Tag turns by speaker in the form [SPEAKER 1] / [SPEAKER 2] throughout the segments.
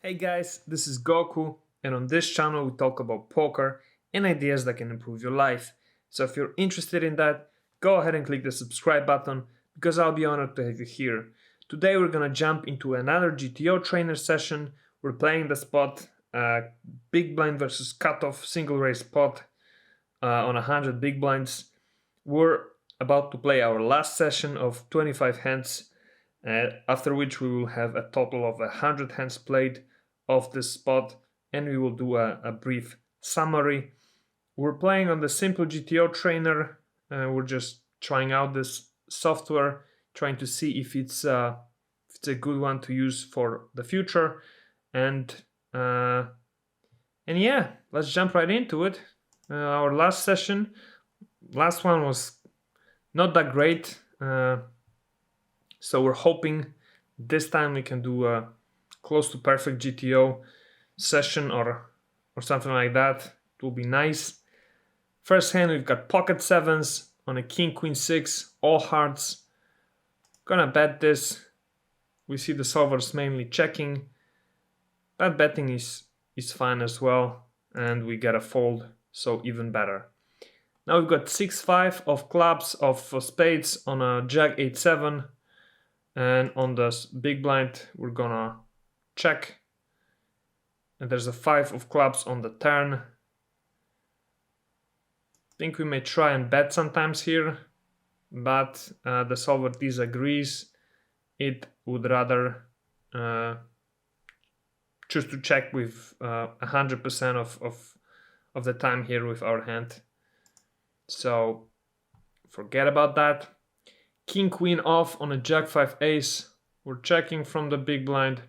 [SPEAKER 1] Hey guys, this is Goku, and on this channel we talk about poker and ideas that can improve your life. So if you're interested in that, go ahead and click the subscribe button because I'll be honored to have you here. Today we're gonna jump into another GTO trainer session. We're playing the spot big blind versus cutoff single raise pot on 100 big blinds. We're about to play our last session of 25 hands, after which we will have a total of 100 hands played of this spot, and we will do a brief summary. We're playing on the Simple GTO Trainer. We're just trying out this software, trying to see if it's a good one to use for the future. And yeah, let's jump right into it. Our last one was not that great, so we're hoping this time we can do a close to perfect GTO session or something like that. It will be nice. First hand, we've got pocket sevens on a king queen six, all hearts. Gonna bet this. We see the solvers mainly checking. That betting is fine as well, and we get a fold, so even better. Now we've got 6-5 of clubs of spades on a jack 8-7, and on the big blind we're gonna check. And there's a 5 of clubs on the turn. I think we may try and bet sometimes here, but the solver disagrees. It would rather choose to check with 100% of the time here with our hand. So forget about that. King queen off on a jack 5 ace. We're checking from the big blind.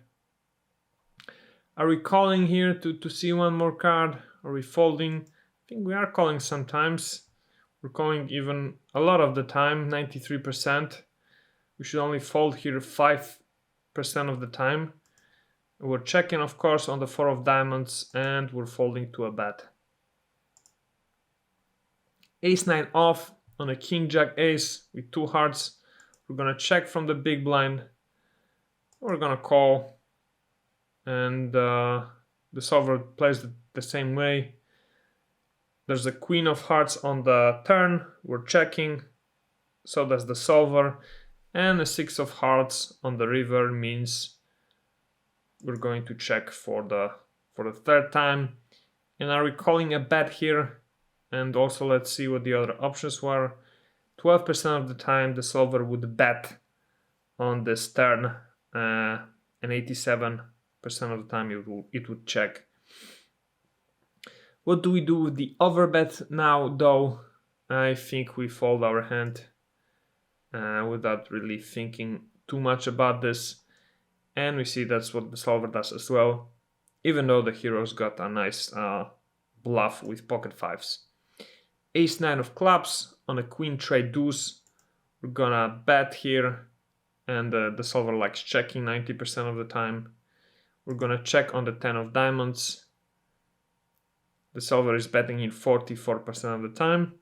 [SPEAKER 1] Are we calling here to see one more card? Are we folding? I think we are calling sometimes. We're calling even a lot of the time, 93%. We should only fold here 5% of the time. We're checking, of course, on the 4 of diamonds, and we're folding to a bet. Ace-9 off on a king-jack ace with 2 hearts. We're gonna check from the big blind. We're gonna call, and the solver plays the same way. There's a queen of hearts on the turn. We're checking, so does the solver, and a 6 of hearts on the river means we're going to check for the third time. And are we calling a bet here? And also let's see what the other options were. 12% of the time the solver would bet on this turn, and 87% of the time it would check. What do we do with the overbet now, though? I think we fold our hand without really thinking too much about this. And we see that's what the solver does as well, even though the hero's got a nice bluff with pocket fives. Ace-9 of clubs on a queen trade deuce. We're gonna bet here, and the solver likes checking 90% of the time. We're gonna check on the 10 of diamonds. The solver is betting in 44% of the time.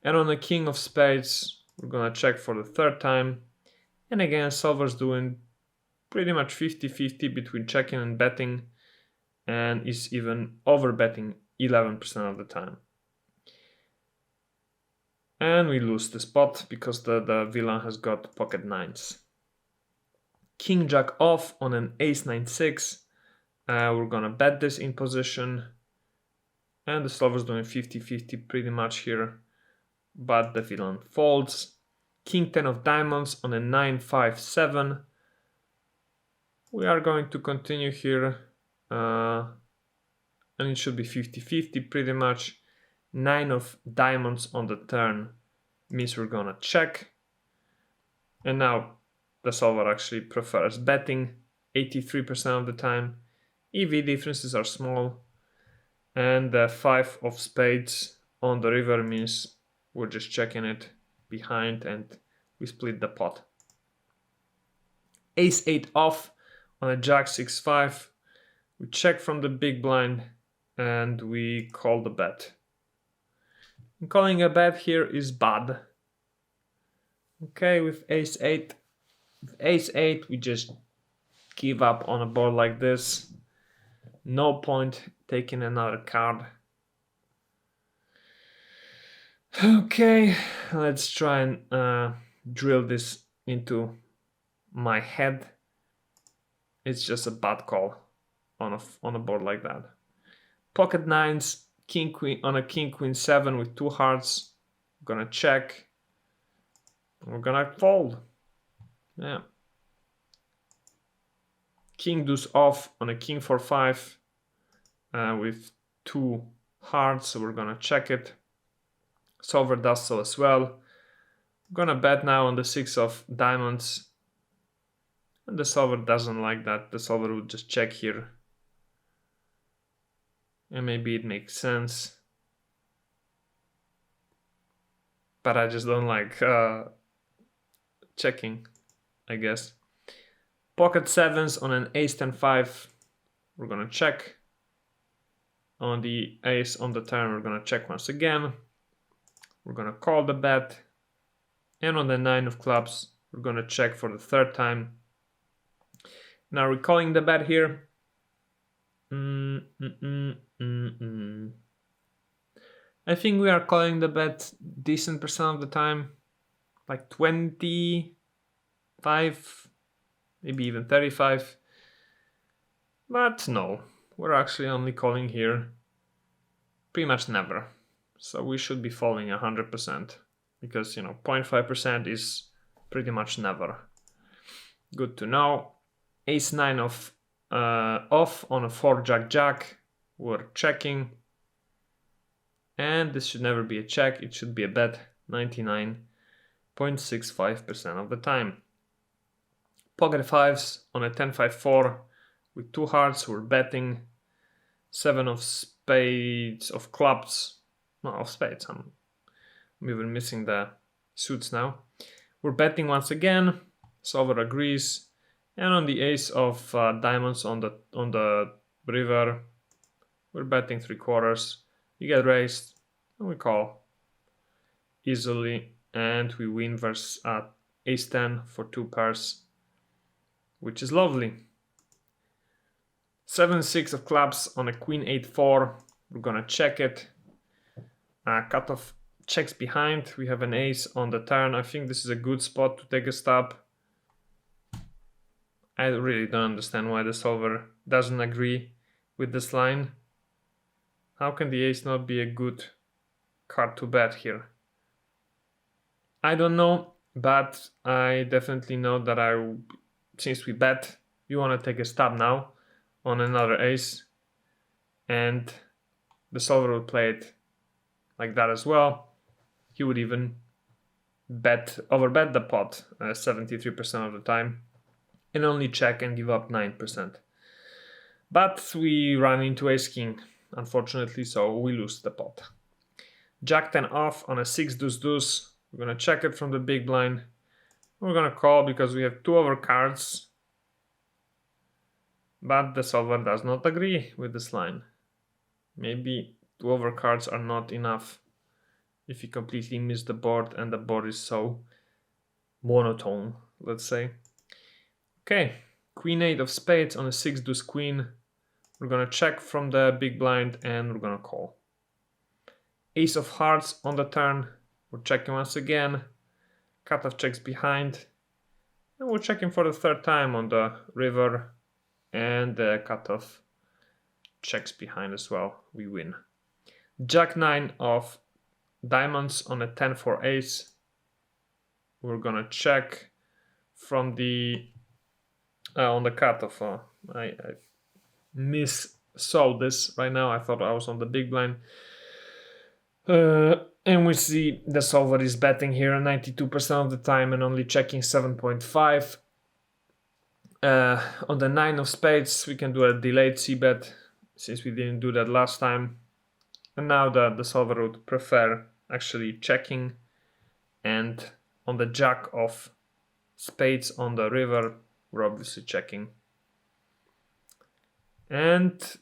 [SPEAKER 1] And on the king of spades, we're gonna check for the third time. And again, solver's doing pretty much 50-50 between checking and betting, and is even over betting 11% of the time. And we lose the spot because the villain has got pocket nines. King jack off on an ace-9-6. We're gonna bet this in position, and the solver's doing 50-50 pretty much here, but the villain folds. King 10 of diamonds on a 9-5-7. We are going to continue here, and it should be 50-50 pretty much. 9 of diamonds on the turn means we're gonna check. And now the solver actually prefers betting 83% of the time. EV differences are small. And the 5 of spades on the river means we're just checking it behind, and we split the pot. Ace-8 off on a jack 6-5. We check from the big blind, and we call the bet. And calling a bet here is bad. Okay, with ace-8. With ace-8, we just give up on a board like this. no point taking another card. Okay, let's try and drill this into my head. It's just a bad call on a board like that. Pocket nines, king queen on a king queen 7 with 2 hearts. We're gonna check. We're gonna fold. Yeah. King deuce off on a king 4-5 with 2 hearts, so we're gonna check it. Solver does so as well. I'm gonna bet now on the 6 of diamonds. And the solver doesn't like that. The solver would just check here. And maybe it makes sense. But I just don't like checking, I guess. Pocket 7s on an ace 10-5. We're gonna check. On the ace on the turn, we're gonna check once again. We're gonna call the bet. And on the 9 of clubs, we're gonna check for the 3rd time. Now we're calling the bet here. I think we are calling the bet decent percent of the time, like 25, maybe even 35. But no, we're actually only calling here pretty much never. So we should be folding 100% because, you know, 0.5% is pretty much never. Good to know. Ace 9 of off on a 4 jack jack. We're checking. And this should never be a check. It should be a bet 99.65% of the time. Pocket 5s on a 10-5-4 with 2 hearts. We're betting. 7 of spades, of clubs. No, of spades. I'm even missing the suits now. We're betting once again. Solver agrees. And on the ace of diamonds on the river, we're betting 3/4. You get raised, and we call easily, and we win versus ace 10 for 2 pairs, which is lovely. 7-6 of clubs on a queen 8-4. We're gonna check it. Cutoff checks behind. We have an ace on the turn. I think this is a good spot to take a stab. I really don't understand why the solver doesn't agree with this line. How can the ace not be a good card to bet here? I don't know, but I definitely know that since we bet, we want to take a stab now on another ace, and the solver would play it like that as well. He would even overbet the pot 73% of the time and only check and give up 9%. But we run into ace king, unfortunately, so we lose the pot. Jack 10 off on a 6 deuce deuce. We're gonna check it from the big blind. We're gonna call because we have 2 overcards. But the solver does not agree with this line. Maybe 2 overcards are not enough if you completely miss the board and the board is so monotone, let's say. Okay, queen 8 of spades on a 6 deuce queen. We're gonna check from the big blind and we're gonna call. Ace of hearts on the turn. We're checking once again. Cutoff checks behind. And we're checking for the 3rd time on the river. And the cutoff checks behind as well. We win. Jack 9 of diamonds on a 10-4 ace. We're gonna check from the on the cutoff. I missaw this right now. I thought I was on the big blind. And we see the solver is betting here 92% of the time and only checking 7.5. On the 9 of spades, we can do a delayed c-bet since we didn't do that last time. And now the solver would prefer actually checking. And on the jack of spades on the river, we're obviously checking. And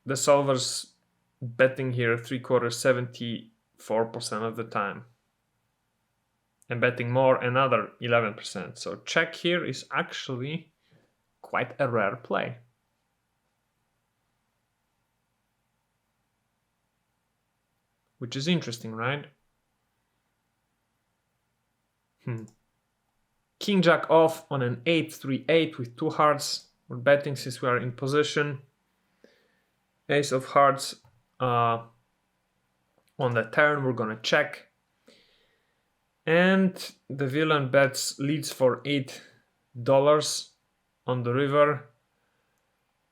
[SPEAKER 1] the solver's betting here 3/4, 74% of the time. And betting more, another 11%. So check here is actually quite a rare play. which is interesting, right? King Jack off on an 8-3-8 with 2 hearts. We're betting since we are in position. Ace of hearts on the turn, we're gonna check. And the villain bets leads for $8 on the river.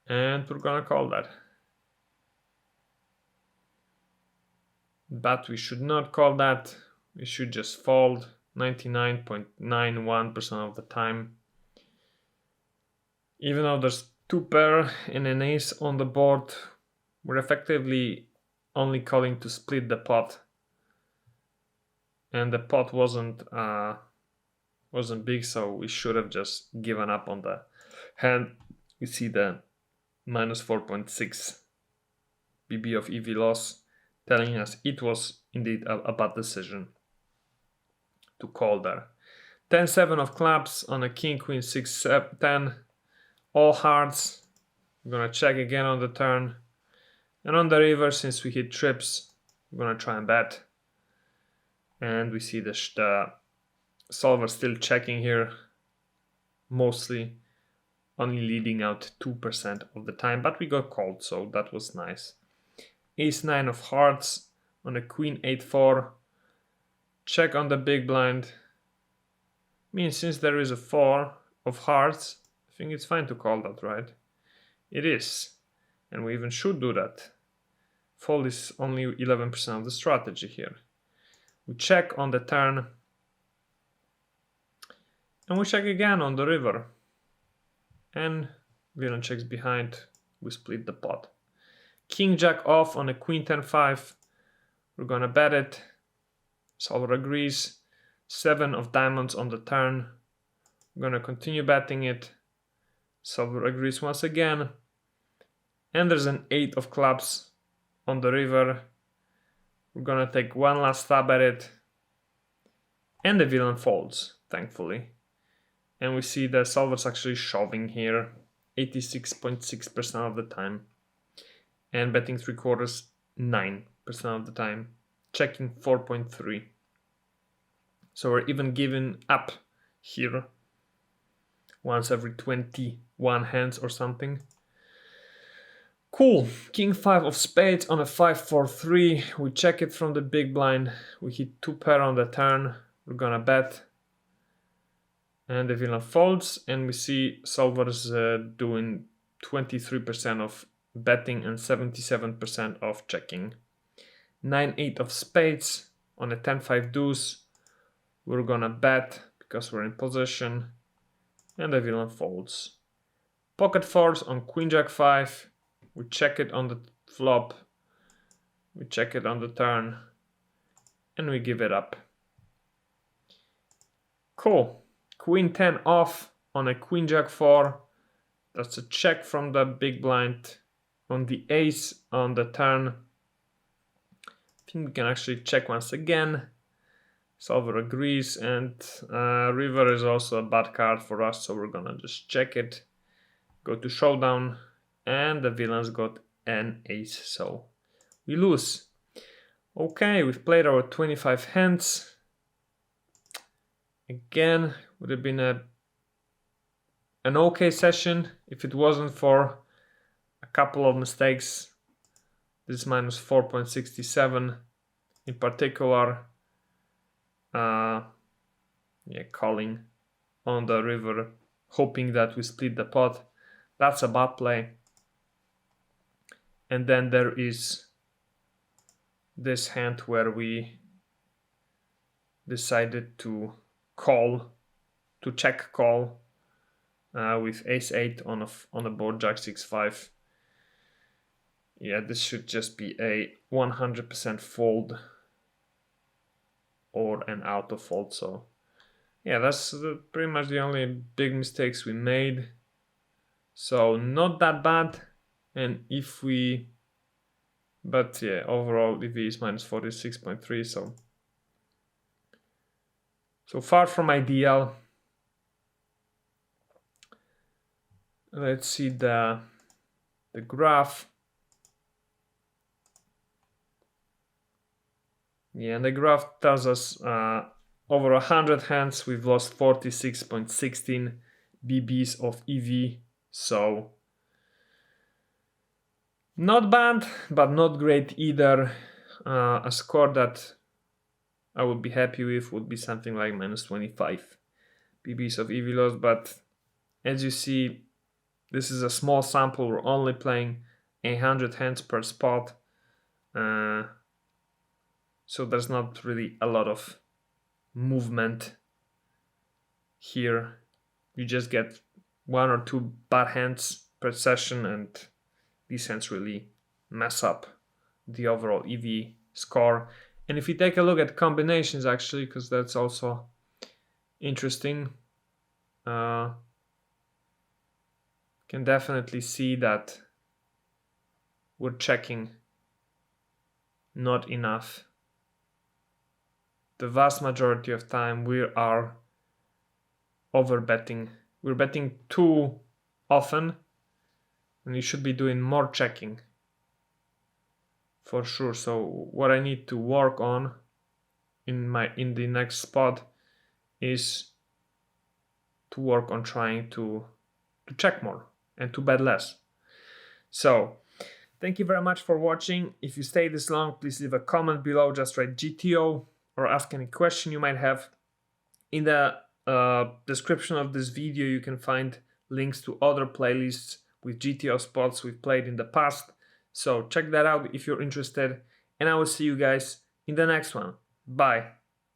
[SPEAKER 1] And we're gonna call that. But we should not call that. We should just fold 99.91% of the time. Even though there's 2 pair and an ace on the board, we're effectively only calling to split the pot. And the pot wasn't big, so we should have just given up on the hand. We see the minus 4.6 BB of EV loss, telling us it was indeed a bad decision to call there. 10-7 of clubs on a king, queen, 6, 10, all hearts. We're gonna check again on the turn. And on the river, since we hit trips, we're gonna try and bet. And we see the solver still checking here, mostly only leading out 2% of the time, but we got called, so that was nice. Ace-9 of hearts on a queen 8-4. Check on the big blind. Means since there is a 4 of hearts, I think it's fine to call that, right? It is, and we even should do that. Fold is only 11% of the strategy here. We check on the turn, and we check again on the river. And villain checks behind, we split the pot. King Jack off on a queen 10-5. We're gonna bet it. Solver agrees. 7 of diamonds on the turn. We're gonna continue betting it. Solver agrees once again. And there's an 8 of clubs on the river. We're gonna take one last stab at it. And the villain folds, thankfully. And we see the solver's actually shoving here 86.6% of the time. And betting 3/4, 9% of the time. Checking 4.3. So we're even giving up here once every 21 hands or something. Cool. King 5 of spades on a 5-4-3. We check it from the big blind. We hit 2 pair on the turn. We're gonna bet. And the villain folds, and we see solvers doing 23% of betting and 77% of checking. 9-8 of spades on a 10-5 deuce. We're gonna bet because we're in position, and the villain folds. Pocket fours on queen jack 5. We check it on the flop. We check it on the turn, and we give it up. Cool. Queen 10 off on a queen jack 4. That's a check from the big blind. On the ace on the turn, I think we can actually check once again. Solver agrees, and river is also a bad card for us, so we're gonna just check it. Go to showdown, and the villain's got an ace, so we lose. Okay, we've played our 25 hands. Again, would have been an okay session if it wasn't for a couple of mistakes. This minus 4.67 in particular. Calling on the river, hoping that we split the pot. That's a bad play. And then there is this hand where we decided to call, to check call with ace-8 on a board jack 6-5. Yeah, this should just be a 100% fold or an auto fold. So yeah, that's pretty much the only big mistakes we made. So not that bad. And if we, but yeah, overall EV is minus 46.3. So far from ideal. Let's see the graph. Yeah, and the graph tells us over 100 hands we've lost 46.16 BBs of EV, so not bad, but not great either. A score that I would be happy with would be something like minus 25 BBs of EV loss, but as you see, this is a small sample. We're only playing 100 hands per spot, so there's not really a lot of movement here. You just get 1 or 2 bad hands per session, and these hands really mess up the overall EV score. And if you take a look at combinations, actually, because that's also interesting, can definitely see that we're checking not enough. The vast majority of time we are over betting. We're betting too often, and you should be doing more checking for sure. So what I need to work on in the next spot is to work on trying to check more and to bet less. So thank you very much for watching. If you stayed this long, please leave a comment below. Just write GTO or ask any question you might have. In the description of this video, you can find links to other playlists with GTO spots we've played in the past. So check that out if you're interested, and I will see you guys in the next one. Bye.